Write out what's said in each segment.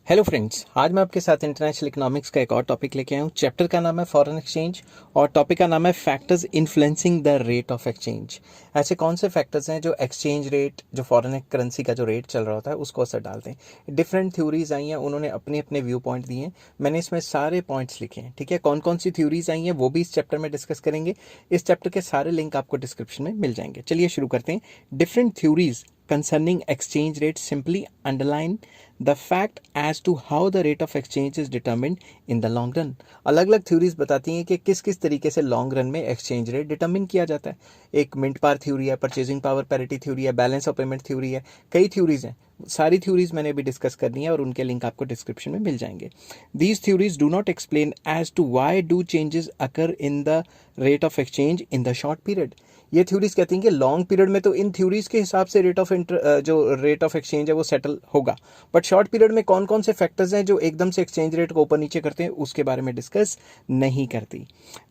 Hello friends, आज मैं आपके साथ इंटरनेशनल इकोनॉमिक्स का एक और टॉपिक लेके आया हूँ। चैप्टर का नाम है फॉरेन एक्सचेंज और टॉपिक का नाम है factors influencing the rate of exchange. ऐसे कौन से फैक्टर्स हैं जो एक्सचेंज रेट, जो फॉरेन करेंसी का जो रेट चल रहा होता है उसको असर डालते हैं। डिफरेंट थ्योरीज आई हैं, उन्होंने अपने अपने व्यू पॉइंट दिए हैं। मैंने इसमें सारे पॉइंट्स लिखे हैं। ठीक है, कौन कौन सी थ्योरीज आई हैं वो भी इस चैप्टर में डिस्कस करेंगे। इस चैप्टर के सारे लिंक आपको डिस्क्रिप्शन में मिल जाएंगे। चलिए शुरू करते हैं। Different theories concerning exchange rate simply underline the fact as to how the rate of exchange is determined in the long run। अलग अलग थ्योरीज बताती हैं कि किस किस तरीके से लॉन्ग रन में एक्सचेंज रेट डिटरमिन किया जाता है। एक मिंट पार थ्योरी है, परचेजिंग पावर पैरिटी थ्योरी है, बैलेंस ऑफ पेमेंट थ्योरी है, कई थ्योरीज हैं। सारी थ्योरीज मैंने अभी डिस्कस करनी है और उनके लिंक आपको डिस्क्रिप्शन में मिल जाएंगे। These theories do not explain as to why do changes occur in the rate of exchange in the short period. ये थ्योरीज कहती हैं कि लॉन्ग पीरियड में तो इन थ्योरीज के हिसाब से जो रेट ऑफ एक्सचेंज है वो सेटल होगा, बट शॉर्ट पीरियड में कौन कौन से फैक्टर्स हैं जो एकदम से एक्सचेंज रेट को ऊपर नीचे करते हैं उसके बारे में डिस्कस नहीं करती।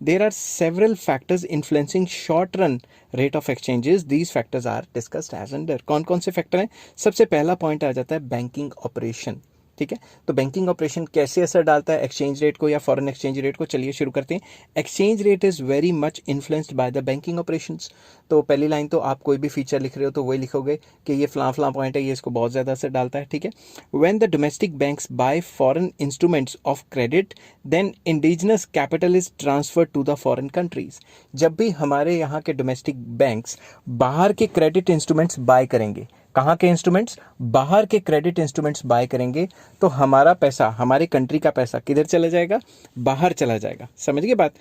There are several factors influencing short run rate of exchanges, these factors are discussed as under. कौन कौन से फैक्टर हैं? सबसे पहला पॉइंट आ जाता है बैंकिंग ऑपरेशन। ठीक है, तो बैंकिंग ऑपरेशन कैसे असर डालता है एक्सचेंज रेट को या फॉरेन एक्सचेंज रेट को? चलिए शुरू करते हैं। Exchange rate is very much influenced by the banking operations. तो पहली लाइन तो आप कोई भी फीचर लिख रहे हो तो वही लिखोगे कि ये फलां फलां पॉइंट है, ये इसको बहुत ज़्यादा असर डालता है। ठीक है, when the domestic banks buy foreign instruments of credit then indigenous capital is transfer to the foreign countries. जब भी हमारे यहाँ के डोमेस्टिक बैंक्स बाहर के क्रेडिट इंस्ट्रूमेंट्स बाय करेंगे, कहाँ के इंस्ट्रूमेंट्स? बाहर के क्रेडिट इंस्ट्रूमेंट्स बाय करेंगे, तो हमारा पैसा, हमारे कंट्री का पैसा किधर चला जाएगा? बाहर चला जाएगा। समझ गए बात?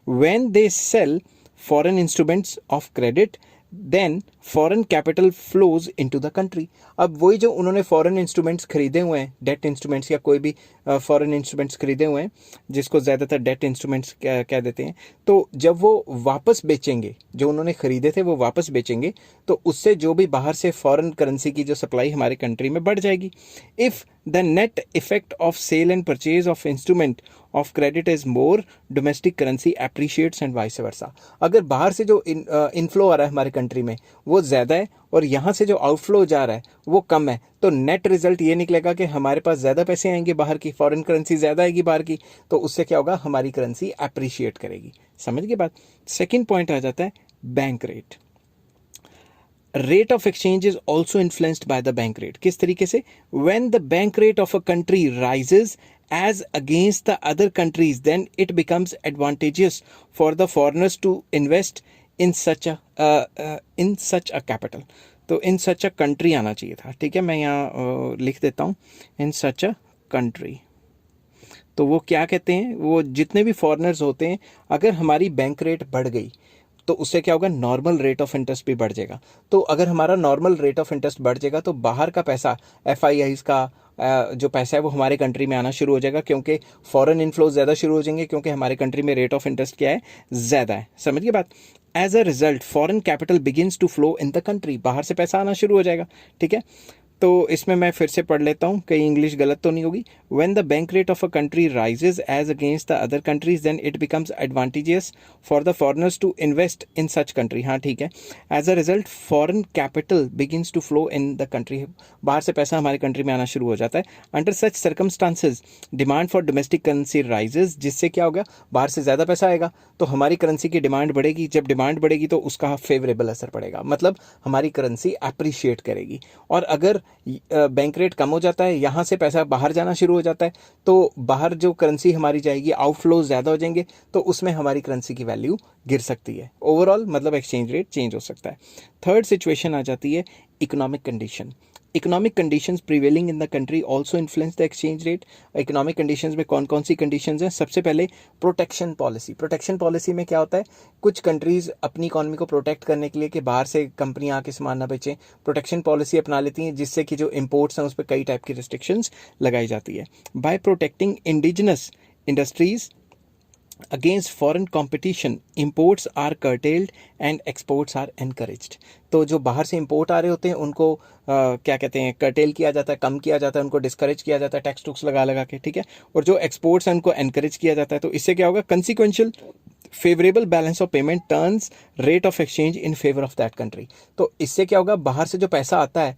When they sell foreign instruments of credit then foreign capital flows into the country. अब वही जो उन्होंने फॉरेन इंस्ट्रूमेंट्स खरीदे हुए हैं, डेट इंस्ट्रूमेंट्स या कोई भी फॉरेन इंस्ट्रूमेंट्स खरीदे हुए हैं, जिसको ज़्यादातर डेट इंस्ट्रूमेंट्स कह देते हैं, तो जब वो वापस बेचेंगे, जो उन्होंने खरीदे थे वो वापस बेचेंगे, तो उससे जो भी बाहर से फॉरेन करेंसी की जो सप्लाई हमारे कंट्री में बढ़ जाएगी। If the net effect of sale and purchase of instrument of credit is more, domestic currency appreciates and vice versa. अगर बाहर से जो इनफ्लो आ रहा है हमारे कंट्री में वो ज़्यादा है और यहाँ से जो आउटफ्लो जा रहा है वो कम है, तो नेट रिजल्ट ये निकलेगा कि हमारे पास ज़्यादा पैसे आएंगे बाहर की, फॉरेन करेंसी ज़्यादा आएगी बाहर की, तो उससे क्या होगा? हमारी करेंसी एप्रिशिएट करेगी। समझ गए बात? सेकेंड पॉइंट आ जाता है bank rate. Rate of exchange is also influenced by the bank rate. किस तरीके से? When the bank rate of a country rises as against the other countries, then it becomes advantageous for the foreigners to invest in such a capital। तो in such a country आना चाहिए था। ठीक है, मैं यहाँ लिख देता हूँ in such a country। तो वो क्या कहते हैं, वो जितने भी फॉरेनर्स होते हैं, अगर हमारी बैंक रेट बढ़ गई तो उससे क्या होगा? नॉर्मल रेट ऑफ इंटरेस्ट भी बढ़ जाएगा। तो अगर हमारा नॉर्मल रेट ऑफ इंटरेस्ट बढ़ जाएगा तो बाहर का पैसा, FIIs का जो पैसा है वो हमारे कंट्री में आना शुरू हो जाएगा, क्योंकि फॉरेन इनफ्लो ज़्यादा शुरू हो जाएंगे, क्योंकि हमारे कंट्री में रेट ऑफ इंटरेस्ट क्या है? ज़्यादा है। समझिए बात? As a result foreign capital begins to flow in the country. बाहर से पैसा आना शुरू हो जाएगा। ठीक है, तो इसमें मैं फिर से पढ़ लेता हूँ, कहीं इंग्लिश गलत तो नहीं होगी। When the bank rate of a country raises as against the other countries then it becomes advantageous for the foreigners to invest in such country. हाँ ठीक है, as a result foreign capital begins to flow in the country. बाहर से पैसा हमारी country में आना शुरू हो जाता है। Under such circumstances demand for domestic currency rises. जिससे क्या होगा? बाहर से ज़्यादा पैसा आएगा तो हमारी करेंसी की डिमांड बढ़ेगी। जब डिमांड बढ़ेगी तो उसका फेवरेबल असर पड़ेगा, मतलब हमारी करेंसी अप्रिशिएट करेगी। और अगर बैंक रेट कम हो जाता है, यहाँ से पैसा बाहर जाना शुरू हो जाता है, तो बाहर जो करेंसी हमारी जाएगी, आउटफ्लो ज़्यादा हो जाएंगे, तो उसमें हमारी करेंसी की वैल्यू गिर सकती है। ओवरऑल मतलब एक्सचेंज रेट चेंज हो सकता है। थर्ड सिचुएशन आ जाती है economic condition. Economic conditions prevailing in the country also influence the exchange rate. Economic conditions में कौन कौन सी कंडीशंस हैं? सबसे पहले प्रोटेक्शन पॉलिसी। प्रोटेक्शन पॉलिसी में क्या होता है? कुछ कंट्रीज अपनी इकोनॉमी को प्रोटेक्ट करने के लिए कि बाहर से कंपनियां आके सामान ना बेचें, प्रोटेक्शन पॉलिसी अपना लेती हैं, जिससे कि जो इम्पोर्ट्स हैं उस पर कई टाइप की रिस्ट्रिक्शंस लगाई जाती है। By protecting indigenous industries against foreign competition imports are curtailed and exports are encouraged. तो जो बाहर से इंपोर्ट आ रहे होते हैं उनको क्या कहते हैं? कर्टेल किया जाता है, कम किया जाता है, उनको डिस्करेज किया जाता है टैक्स टुक्स लगा लगा के। ठीक है, और जो एक्सपोर्ट्स हैं उनको एनकरेज किया जाता है। तो इससे क्या होगा? कंसिक्वेंशियल favourable balance of payment turns rate of exchange in favour of that country. तो इससे क्या होगा? बाहर से जो पैसा आता है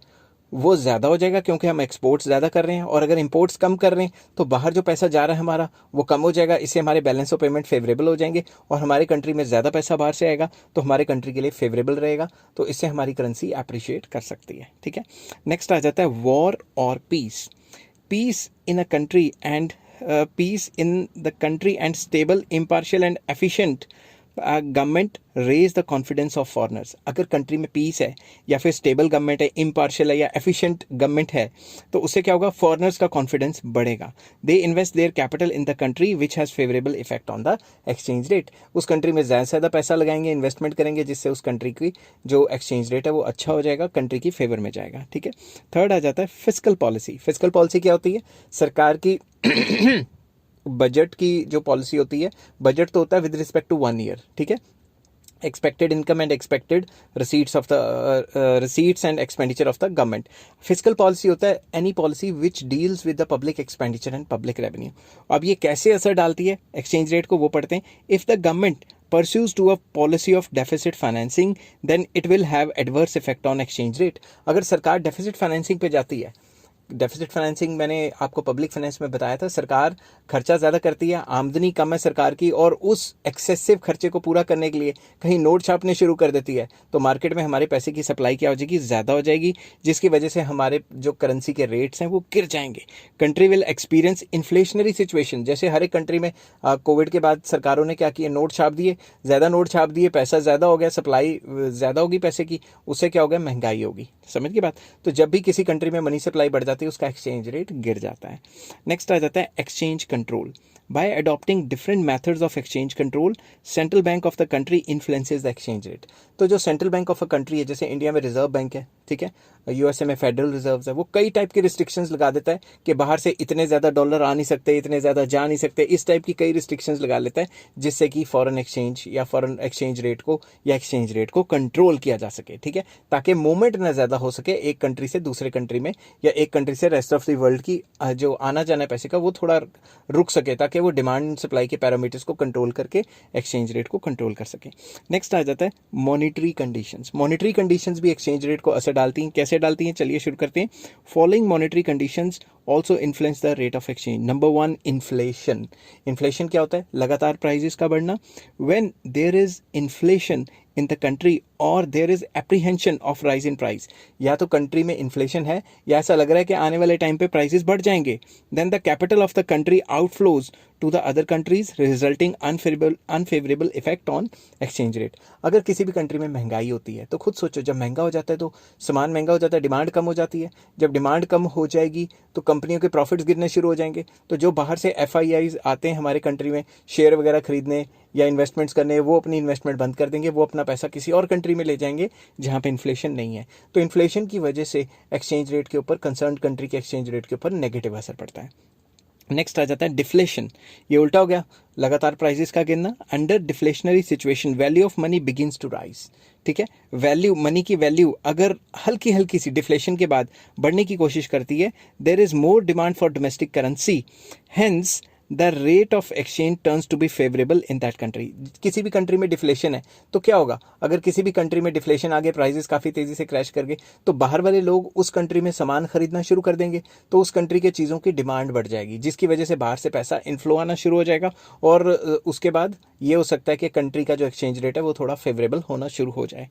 वो ज़्यादा हो जाएगा क्योंकि हम एक्सपोर्ट्स ज़्यादा कर रहे हैं, और अगर इंपोर्ट्स कम कर रहे हैं तो बाहर जो पैसा जा रहा है हमारा वो कम हो जाएगा। इससे हमारे बैलेंस ऑफ पेमेंट फेवरेबल हो जाएंगे और हमारे कंट्री में ज़्यादा पैसा बाहर से आएगा तो हमारे कंट्री के लिए फेवरेबल रहेगा, तो इससे हमारी करेंसी अप्रिशिएट कर सकती है। ठीक है, नेक्स्ट आ जाता है वॉर और peace. Peace in a country and peace in the country and stable, impartial and efficient government raise the confidence of foreigners. अगर कंट्री में पीस है या फिर स्टेबल गवर्नमेंट है, इम्पार्शियल है या एफिशिएंट गवर्नमेंट है, तो उससे क्या होगा, फॉरनर्स का कॉन्फिडेंस बढ़ेगा। They invest their capital in the country which has favourable effect on the exchange rate. उस कंट्री में ज़्यादा से ज़्यादा पैसा लगाएंगे, इन्वेस्टमेंट करेंगे, जिससे उस कंट्री की जो एक्सचेंज रेट है वो अच्छा हो जाएगा, कंट्री की फेवर में जाएगा। ठीक है, थर्ड आ जाता है फिस्कल पॉलिसी। फिस्कल पॉलिसी क्या होती है, सरकार की बजट की जो पॉलिसी होती है, बजट तो होता है विद रिस्पेक्ट टू 1 ईयर। ठीक है, expected income and expected receipts of the receipts and expenditure of the government. Fiscal policy होता है any policy which deals with the public expenditure and public revenue. अब ये कैसे असर डालती है एक्सचेंज रेट को, वो पढ़ते हैं। If the government pursues to a policy of deficit financing then it will have adverse effect on exchange rate. अगर सरकार deficit financing पे जाती है, डेफिसिट फाइनेंसिंग मैंने आपको पब्लिक फाइनेंस में बताया था, सरकार खर्चा ज़्यादा करती है, आमदनी कम है सरकार की, और उस एक्सेसिव खर्चे को पूरा करने के लिए कहीं नोट छापने शुरू कर देती है, तो मार्केट में हमारे पैसे की सप्लाई क्या हो जाएगी, ज़्यादा हो जाएगी, जिसकी वजह से हमारे जो करेंसी के रेट्स हैं वो गिर जाएंगे। Country will experience inflationary situation. जैसे हर एक कंट्री में कोविड के बाद सरकारों ने क्या किया, नोट छाप दिए, ज़्यादा नोट छाप दिए, पैसा ज़्यादा हो गया, सप्लाई ज़्यादा होगी पैसे की, उससे क्या होगा, महंगाई होगी। समझ की बात। तो जब भी किसी कंट्री में मनी सप्लाई बढ़ जाती है उसका एक्सचेंज रेट गिर जाता है। नेक्स्ट आ जाता है exchange control. Bye adopting different methods of exchange control central bank of the country influences the exchange rate. तो जो central bank of a country है, जैसे इंडिया में रिजर्व बैंक है, ठीक है, यूएसए में फेडरल रिजर्व है, वो कई टाइप के रिस्ट्रिक्शंस लगा देता है कि बाहर से इतने ज़्यादा डॉलर आ नहीं सकते, इतने ज़्यादा जा नहीं सकते, इस टाइप की कई रिस्ट्रिक्शंस लगा लेता है, जिससे कि फॉरेन एक्सचेंज या फॉरेन एक्सचेंज रेट को या एक्सचेंज रेट को कंट्रोल किया जा सके। ठीक है, ताकि मूवमेंट ना ज़्यादा हो सके एक कंट्री से दूसरे कंट्री में, या एक कंट्री से रेस्ट ऑफ द वर्ल्ड की जो आना जाना है पैसे का वो थोड़ा रुक सके, ताकि वो डिमांड सप्लाई के पैरामीटर्स को कंट्रोल करके एक्सचेंज रेट को कंट्रोल कर सके। नेक्स्ट आ जाता है मॉनिटरी कंडीशंस। मॉनिटरी कंडीशंस भी एक्सचेंज रेट को असर डालती हैं। कैसे डालती हैं, चलिए शुरू करते हैं। Following monetary conditions also influence the rate of exchange. Number 1, inflation. Inflation क्या होता है, लगातार प्राइजेस का बढ़ना। When there is inflation in the country और there is apprehension of rise in price, या तो कंट्री में इन्फ्लेशन है या ऐसा लग रहा है कि आने वाले टाइम पे प्राइसेस बढ़ जाएंगे, then the capital of the country outflows to the other countries resulting unfavourable effect on exchange rate. अगर किसी भी कंट्री में महंगाई होती है तो खुद सोचो, जब महंगा हो जाता है तो सामान महंगा हो जाता है, डिमांड कम हो जाती है। जब डिमांड कम हो जाएगी तो कंपनियों के प्रॉफिट्स गिरने शुरू हो जाएंगे। तो जो बाहर से एफआईआईज आते हैं हमारे कंट्री में शेयर वगैरह खरीदने या इन्वेस्टमेंट्स करने, वो अपनी इन्वेस्टमेंट बंद कर देंगे, वो अपना पैसा किसी और कंट्री में ले जाएंगे जहां पे इन्फ्लेशन नहीं है। तो इन्फ्लेशन की वजह से एक्सचेंज रेट के ऊपर, कंसर्न कंट्री के एक्सचेंज रेट के ऊपर नेगेटिव असर पड़ता है। नेक्स्ट आ जाता है डिफ्लेशन। ये उल्टा हो गया, लगातार प्राइसेस का गिरना। Under deflationary situation value of money begins to rise. ठीक है, वैल्यू, मनी की वैल्यू अगर हल्की हल्की सी डिफ्लेशन के बाद बढ़ने की कोशिश करती है, there is more demand for domestic currency, hence the rate of exchange turns to be favourable in that country. किसी भी कंट्री में डिफ्लेशन है तो क्या होगा, अगर किसी भी कंट्री में डिफ्लेशन आ गए, प्राइसेस काफ़ी तेज़ी से क्रैश कर गए, तो बाहर वाले लोग उस कंट्री में सामान खरीदना शुरू कर देंगे, तो उस कंट्री के चीज़ों की डिमांड बढ़ जाएगी, जिसकी वजह से बाहर से पैसा इनफ्लो आना शुरू हो जाएगा, और उसके बाद ये हो सकता है कि कंट्री का जो एक्सचेंज रेट है वो थोड़ा फेवरेबल होना शुरू हो जाए।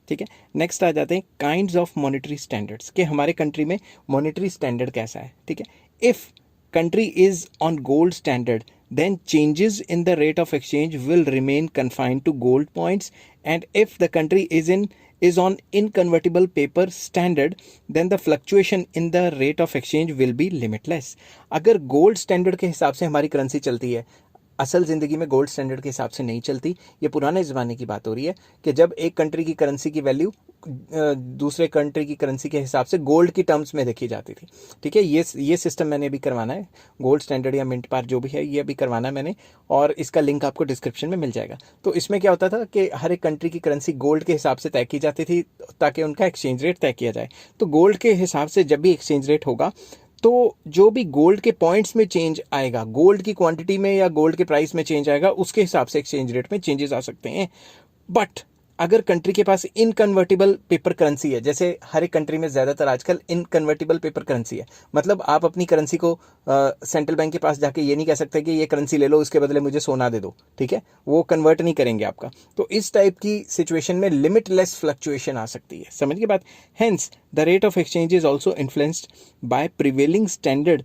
ठीक है, नेक्स्ट आ जाते हैं काइंड्स ऑफ मॉनेटरी स्टैंडर्ड्स, कि हमारे कंट्री में मॉनेटरी स्टैंडर्ड कैसा है। ठीक है, if country is on gold standard then changes in the rate of exchange will remain confined to gold points, and if the country is on inconvertible paper standard then the fluctuation in the rate of exchange will be limitless. अगर gold standard के हिसाब से हमारी currency चलती है, असल ज़िंदगी में गोल्ड स्टैंडर्ड के हिसाब से नहीं चलती, ये पुराने ज़माने की बात हो रही है कि जब एक कंट्री की करेंसी की वैल्यू दूसरे कंट्री की करेंसी के हिसाब से गोल्ड की टर्म्स में देखी जाती थी। ठीक है, ये सिस्टम मैंने अभी करवाना है, गोल्ड स्टैंडर्ड या मिंट पार जो भी है ये अभी करवाना है मैंने, और इसका लिंक आपको डिस्क्रिप्शन में मिल जाएगा। तो इसमें क्या होता था कि हर एक कंट्री की करेंसी गोल्ड के हिसाब से तय की जाती थी ताकि उनका एक्सचेंज रेट तय किया जाए। तो गोल्ड के हिसाब से जब भी एक्सचेंज रेट होगा तो जो भी गोल्ड के पॉइंट्स में चेंज आएगा, गोल्ड की क्वांटिटी में या गोल्ड के प्राइस में चेंज आएगा, उसके हिसाब से एक्सचेंज रेट में चेंजेस आ सकते हैं। बट अगर कंट्री के पास इनकन्वर्टिबल पेपर करेंसी है, जैसे हर एक कंट्री में ज़्यादातर आजकल इनकन्वर्टिबल पेपर करेंसी है, मतलब आप अपनी करेंसी को सेंट्रल बैंक के पास जाके ये नहीं कह सकते कि ये करेंसी ले लो, इसके बदले मुझे सोना दे दो, ठीक है, वो कन्वर्ट नहीं करेंगे आपका। तो इस टाइप की सिचुएशन में लिमिटलेस फ्लक्चुएशन आ सकती है, समझ के बात। Hence the rate of exchange is also influenced by prevailing standard,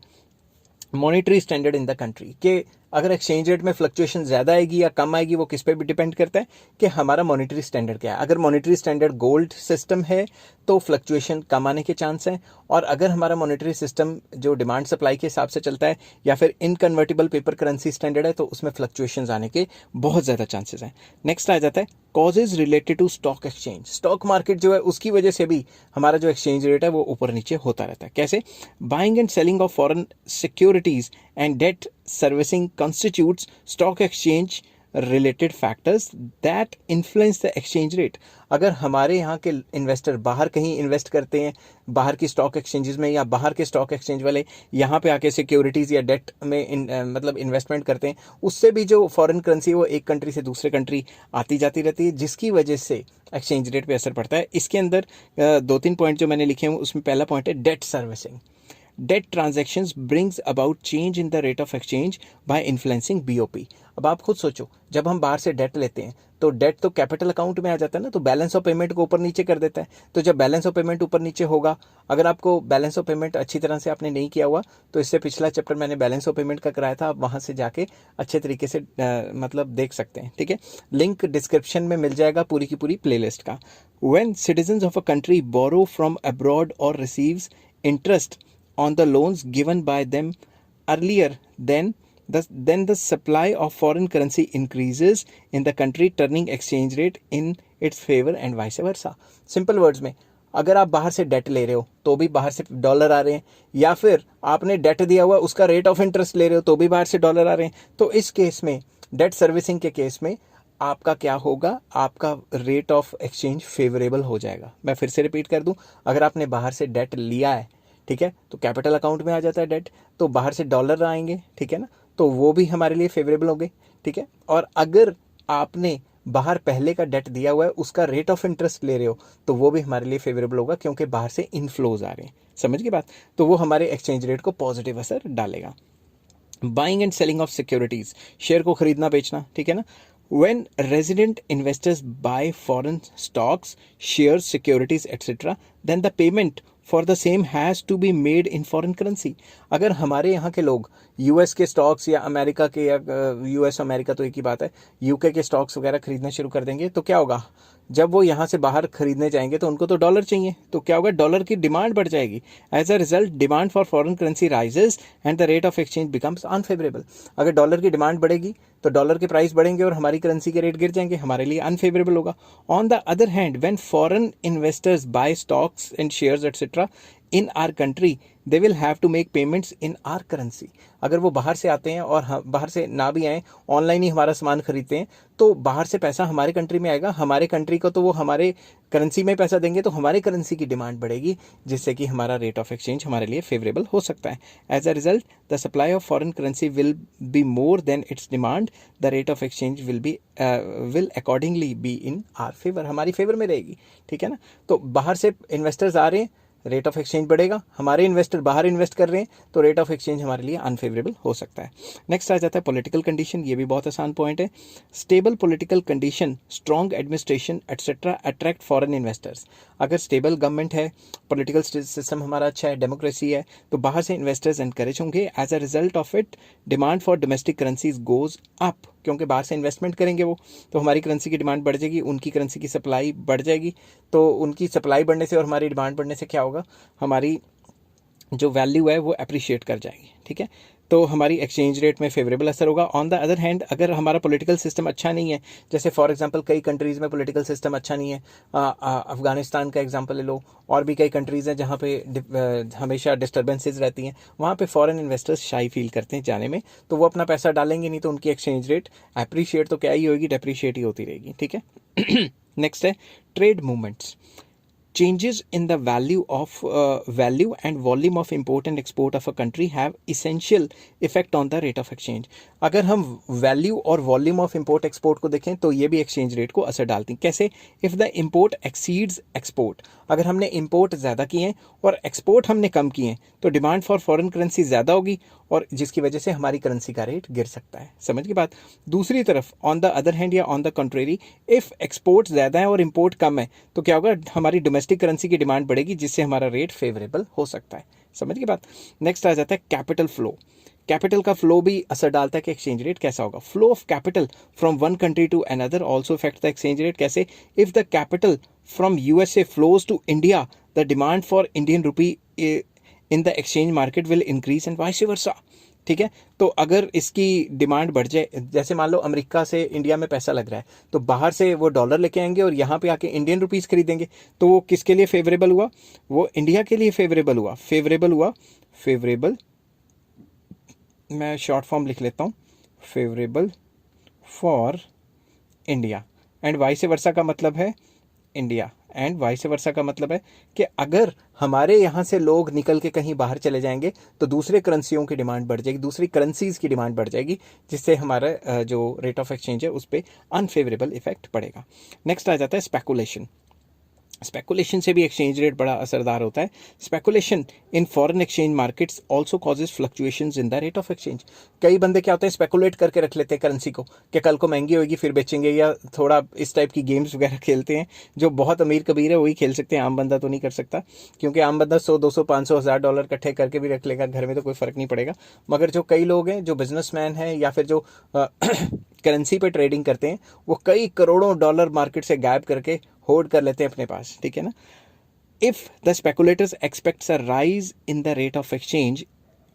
monetary standard in the country, के अगर एक्सचेंज रेट में फ्लक्चुएशन ज़्यादा आएगी या कम आएगी वो किस पे भी डिपेंड करता है कि हमारा मॉनेटरी स्टैंडर्ड क्या है। अगर मॉनेटरी स्टैंडर्ड गोल्ड सिस्टम है तो फ्लक्चुएशन कम आने के चांस हैं, और अगर हमारा मॉनेटरी सिस्टम जो डिमांड सप्लाई के हिसाब से चलता है या फिर इनकन्वर्टिबल पेपर करेंसी स्टैंडर्ड है तो उसमें फ्लक्चुएशंस आने के बहुत ज़्यादा चांसेस हैं। नेक्स्ट आ जाता है causes related to stock exchange. Stock market जो है उसकी वजह से भी हमारा जो एक्सचेंज रेट है वो ऊपर नीचे होता रहता है। कैसे? Buying and selling of foreign securities and debt servicing constitutes stock exchange related factors that influence the exchange rate. अगर हमारे यहाँ के इन्वेस्टर बाहर कहीं इन्वेस्ट करते हैं, बाहर की स्टॉक एक्सचेंजेस में, या बाहर के स्टॉक एक्सचेंज वाले यहाँ पे आके सिक्योरिटीज़ या डेट में मतलब इन्वेस्टमेंट करते हैं, उससे भी जो फॉरेन करेंसी वो एक कंट्री से दूसरे कंट्री आती जाती रहती है, जिसकी वजह से एक्सचेंज रेट पे असर पड़ता है। इसके अंदर 2-3 पॉइंट जो मैंने लिखे हैं उसमें पहला पॉइंट है debt servicing. Debt transactions brings about change in the rate of exchange by influencing BOP. अब आप खुद सोचो, जब हम बाहर से डेट लेते हैं तो डेट तो कैपिटल अकाउंट में आ जाता है ना, तो बैलेंस ऑफ पेमेंट को ऊपर नीचे कर देता है। तो जब बैलेंस ऑफ पेमेंट ऊपर नीचे होगा, अगर आपको बैलेंस ऑफ पेमेंट अच्छी तरह से आपने नहीं किया हुआ तो इससे पिछला चैप्टर मैंने बैलेंस ऑफ पेमेंट का कराया था, आप वहाँ से जाके अच्छे तरीके से मतलब देख सकते हैं, ठीक है। लिंक डिस्क्रिप्शन में मिल जाएगा पूरी की पूरी प्लेलिस्ट का। When citizens of a country borrow from abroad और receives interest on the loans given by them earlier, then the supply of foreign currency increases in the country, turning exchange rate in its favor and vice versa. Simple words में, अगर आप बाहर से date ले रहे हो तो भी बाहर से डॉलर आ रहे हैं, या फिर आपने डेट दिया हुआ उसका रेट ऑफ इंटरेस्ट ले रहे हो तो भी बाहर से डॉलर आ रहे हैं, तो इस केस में डेट सर्विसिंग के केस में आपका क्या होगा, आपका रेट ऑफ एक्सचेंज फेवरेबल हो जाएगा। मैं फिर से रिपीट कर दूं, अगर आपने बाहर से डेट लिया है, ठीक है, तो कैपिटल अकाउंट में आ जाता है डेट, तो बाहर से डॉलर आएंगे, ठीक है ना, तो वो भी हमारे लिए फेवरेबल होंगे, ठीक है। और अगर आपने बाहर पहले का डेट दिया हुआ है उसका रेट ऑफ इंटरेस्ट ले रहे हो तो वो भी हमारे लिए फेवरेबल होगा, क्योंकि बाहर से इनफ्लोज आ रहे हैं, समझ की बात। तो वो हमारे एक्सचेंज रेट को पॉजिटिव असर डालेगा। Buying and selling of securities, share को खरीदना बेचना, ठीक है ना। When resident investors buy foreign stocks, shares, securities, etc., then the payment for the same has to be made in foreign currency. अगर हमारे यहाँ के लोग यूएस के स्टॉक्स या अमेरिका के, या यूएस अमेरिका तो एक ही बात है, यूके के स्टॉक्स वगैरह खरीदना शुरू कर देंगे तो क्या होगा, जब वो यहाँ से बाहर खरीदने जाएंगे तो उनको तो डॉलर चाहिए, तो क्या होगा, डॉलर की डिमांड बढ़ जाएगी। As a result demand for foreign currency raises and the rate of exchange becomes unfavourable. अगर डॉलर की डिमांड बढ़ेगी तो डॉलर के प्राइस बढ़ेंगे और हमारी करेंसी के रेट गिर जाएंगे, हमारे लिए अनफेवरेबल होगा। On the other hand, when foreign investors buy stocks and shares etcetera in our country, they will have to make payments in our currency. अगर वो बाहर से आते हैं और बाहर से ना भी आए, ऑनलाइन ही हमारा सामान खरीदते हैं, तो बाहर से पैसा हमारे कंट्री में आएगा, हमारे कंट्री को तो वो हमारे करेंसी में पैसा देंगे, तो हमारे करेंसी की डिमांड बढ़ेगी, जिससे कि हमारा रेट ऑफ एक्सचेंज हमारे लिए फेवरेबल हो सकता है। As a result the supply of foreign currency will be more than its demand, the rate of exchange will accordingly be in our favour, हमारी फेवर में रहेगी, ठीक है ना। तो बाहर से इन्वेस्टर्स आ रहे हैं, रेट ऑफ एक्सचेंज बढ़ेगा, हमारे इन्वेस्टर बाहर इन्वेस्ट कर रहे हैं तो रेट ऑफ एक्सचेंज हमारे लिए अनफेवरेबल हो सकता है। नेक्स्ट आ जाता है पॉलिटिकल कंडीशन, ये भी बहुत आसान पॉइंट है। Stable political condition, strong administration etcetera attract foreign investors. अगर स्टेबल गवर्नमेंट है, पॉलिटिकल सिस्टम हमारा अच्छा है, डेमोक्रेसी है, तो बाहर से इन्वेस्टर्स एनकरेज होंगे। As a result of it demand for domestic currencies goes up, क्योंकि बाहर से इन्वेस्टमेंट करेंगे वो, तो हमारी करेंसी की डिमांड बढ़ जाएगी, उनकी करेंसी की सप्लाई बढ़ जाएगी, तो उनकी सप्लाई बढ़ने से और हमारी डिमांड बढ़ने से क्या होगा, हमारी जो वैल्यू है वो अप्रिशिएट कर जाएगी, ठीक है, तो हमारी एक्सचेंज रेट में फेवरेबल असर होगा। ऑन द अदर हैंड, अगर हमारा पॉलिटिकल सिस्टम अच्छा नहीं है, जैसे फॉर एग्जांपल कई कंट्रीज़ में पॉलिटिकल सिस्टम अच्छा नहीं है, अफगानिस्तान का एग्जांपल ले लो, और भी कई कंट्रीज़ हैं जहाँ पे हमेशा डिस्टर्बेंसेस रहती हैं, वहाँ पे फॉरेन इन्वेस्टर्स शाई फील करते हैं जाने में, तो वो अपना पैसा डालेंगे नहीं, तो उनकी एक्सचेंज रेट अप्रिशिएट तो क्या ही होगी, डेप्रिशिएट ही होती रहेगी, ठीक है। नेक्स्ट है trade movements. changes in the value and volume of import and export of a country have essential effect on the rate of exchange. अगर हम वैल्यू और वॉल्यूम ऑफ इंपोर्ट एक्सपोर्ट को देखें तो ये भी एक्सचेंज रेट को असर डालती हैं. कैसे? If the import exceeds export, अगर हमने इंपोर्ट ज़्यादा किए हैं और एक्सपोर्ट हमने कम किए हैं तो डिमांड फॉर फॉरेन करेंसी ज़्यादा होगी और जिसकी वजह से हमारी करेंसी का रेट गिर सकता है. समझ की बात? दूसरी तरफ ऑन द अदर हैंड या on the contrary, if export ज़्यादा है और इंपोर्ट कम है तो क्या होगा? हमारी डोमेस्टिक करेंसी की डिमांड बढ़ेगी जिससे हमारा रेट फेवरेबल हो सकता है. समझ की बात? नेक्स्ट आ जाता है कैपिटल फ्लो. कैपिटल का फ्लो भी असर डालता है कि एक्सचेंज रेट कैसा होगा. Flow of capital from one country to another also effect the exchange rate. कैसे? If the capital from USA flows to India the demand for Indian rupee in the exchange market will increase and vice versa. ठीक है, तो अगर इसकी demand बढ़ जाए, जैसे मान लो अमेरिका से इंडिया में पैसा लग रहा है तो बाहर से वो डॉलर लेके आएंगे और यहाँ पे आके इंडियन रुपीस खरीदेंगे, तो वो किसके लिए फेवरेबल हुआ? वो इंडिया के लिए फेवरेबल हुआ. फेवरेबल मैं शॉर्ट फॉर्म लिख लेता हूँ, favourable for India. And vice वर्सा का मतलब है इंडिया, एंड वाइस वर्सा का मतलब है कि अगर हमारे यहाँ से लोग निकल के कहीं बाहर चले जाएंगे तो दूसरे करेंसियों की डिमांड बढ़ जाएगी, दूसरी करेंसीज की डिमांड बढ़ जाएगी, जिससे हमारा जो रेट ऑफ एक्सचेंज है उस पर अनफेवरेबल इफेक्ट पड़ेगा. नेक्स्ट आ जाता है स्पेकुलेशन. स्पेकुलेशन से भी एक्सचेंज रेट बड़ा असरदार होता है. Speculation in foreign exchange markets also causes fluctuations in the rate of exchange. कई बंदे क्या होते हैं, स्पेकुलेट करके रख लेते हैं करेंसी को कि कल को महंगी होगी फिर बेचेंगे, या थोड़ा इस टाइप की गेम्स वगैरह खेलते हैं. जो बहुत अमीर कबीर है वही खेल सकते हैं, आम बंदा तो नहीं कर सकता, क्योंकि आम बंदा 100 200 500 हज़ार डॉलर इकट्ठे करके भी रख लेगा घर में तो कोई फ़र्क नहीं पड़ेगा. मगर जो कई लोग हैं, जो बिजनेसमैन हैं या फिर जो करेंसी पे ट्रेडिंग करते हैं, वो कई करोड़ों डॉलर मार्केट से गायब करके होल्ड कर लेते हैं अपने पास. ठीक है ना? If the speculators aspects a rise in the rate of exchange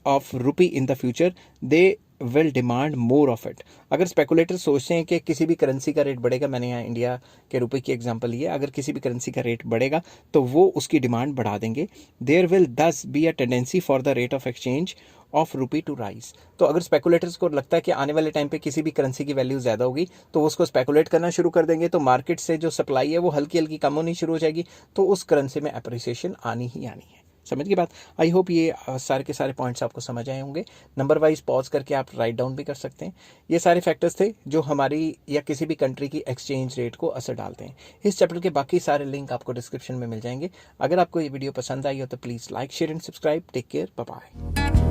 of rupee in the future, they will demand more of it. अगर स्पेकुलेटर सोचते हैं कि किसी भी करेंसी का रेट बढ़ेगा, मैंने यहाँ इंडिया के रुपए की एग्जांपल ली है, अगर किसी भी करेंसी का रेट बढ़ेगा तो वो उसकी डिमांड बढ़ा देंगे. There will thus be a tendency for the rate of exchange of rupee to rise. तो अगर स्पेकुलेटर्स को लगता है कि आने वाले टाइम पे किसी भी करेंसी की वैल्यू ज़्यादा होगी तो वो उसको स्पेकुलेट करना शुरू कर देंगे, तो मार्केट से जो सप्लाई है वो हल्की हल्की कम होनी शुरू हो जाएगी, तो उस करेंसी में अप्रिसिएशन आनी ही आनी है. समझ की बात? आई होप ये सारे के सारे पॉइंट्स आपको समझ आए होंगे. नंबर वाइज पॉज करके आप राइट डाउन भी कर सकते हैं. ये सारे फैक्टर्स थे जो हमारी या किसी भी कंट्री की एक्सचेंज रेट को असर डालते हैं. इस चैप्टर के बाकी सारे लिंक आपको डिस्क्रिप्शन में मिल जाएंगे. अगर आपको ये वीडियो पसंद आई हो तो please like share and subscribe. Take care, bye bye.